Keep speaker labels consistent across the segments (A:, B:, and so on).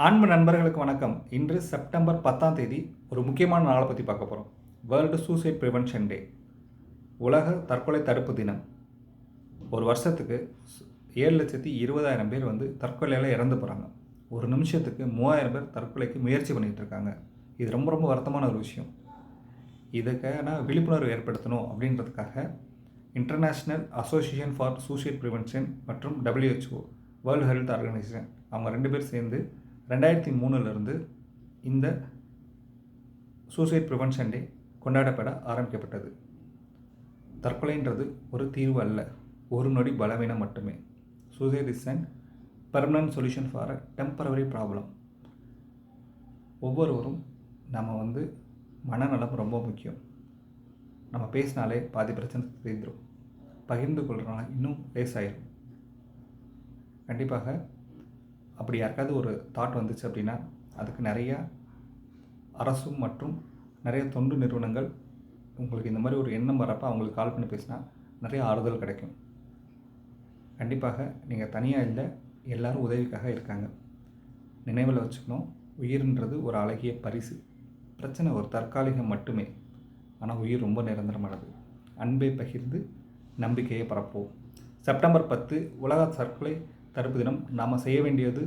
A: அன்பு நண்பர்களுக்கு வணக்கம். இன்று செப்டம்பர் 10ஆம் தேதி ஒரு முக்கியமான நாளை பற்றி பார்க்க போகிறோம். வேர்ல்டு சூசைட் ப்ரிவென்ஷன் டே, உலக தற்கொலை தடுப்பு தினம். ஒரு வருஷத்துக்கு 7,20,000 பேர் தற்கொலையால் இறந்து போகிறாங்க. ஒரு நிமிஷத்துக்கு 3,000 பேர் தற்கொலைக்கு முயற்சி பண்ணிகிட்டு இருக்காங்க. இது ரொம்ப ரொம்ப வருத்தமான ஒரு விஷயம். இதுக்கான விழிப்புணர்வு ஏற்படுத்தணும் அப்படின்றதுக்காக international association for suicide prevention மற்றும் WHO வேர்ல்டு ஹெல்த் ஆர்கனைசேஷன் அவங்க 2 பேர் சேர்ந்து 2003 இந்த சூசைட் ப்ரிவென்ஷன் டே கொண்டாடப்பட ஆரம்பிக்கப்பட்டது. தற்கொலைன்றது ஒரு தீர்வு அல்ல, ஒரு நொடி பலவீனம் மட்டுமே. Suicide is and permanent solution for a temporary problem. ஒவ்வொருவரும் நம்ம மனநலம் ரொம்ப முக்கியம். நம்ம பேசினாலே பாதி பிரச்சனை தெரிஞ்சிடும், பகிர்ந்து கொள்கிறனால இன்னும் லேசாயிரும். கண்டிப்பாக அப்படி யாருக்காவது ஒரு தாட் வந்துச்சு அப்படின்னா அதுக்கு நிறையா அரசும் மற்றும் நிறைய தொண்டு நிறுவனங்கள் உங்களுக்கு இந்த மாதிரி ஒரு எண்ணம் வரப்போ அவங்களுக்கு கால் பண்ணி பேசினா நிறைய ஆறுதல் கிடைக்கும். கண்டிப்பாக நீங்கள் தனியாக இல்லை, எல்லோரும் உதவிக்காக இருக்காங்க. நினைவில் வச்சுக்கணும், உயிர்ன்றது ஒரு அழகிய பரிசு. பிரச்சனை ஒரு தற்காலிகம் மட்டுமே, ஆனால் உயிர் ரொம்ப நிரந்தரமானது. அன்பை பகிர்ந்து நம்பிக்கையை பரப்போம். செப்டம்பர் 10 உலக தற்கொலை தடுப்பு தினம். நாம் செய்ய வேண்டியது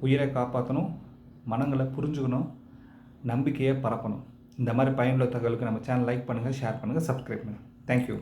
A: உயிரை காப்பாற்றணும், மனங்களை புரிஞ்சுக்கணும், நம்பிக்கையை பரப்பணும். இந்த மாதிரி பயனுள்ள தகவலுக்கு நம்ம சேனல் லைக் பண்ணுங்கள், ஷேர் பண்ணுங்கள், சப்ஸ்கிரைப் பண்ணுங்கள். தேங்க்யூ.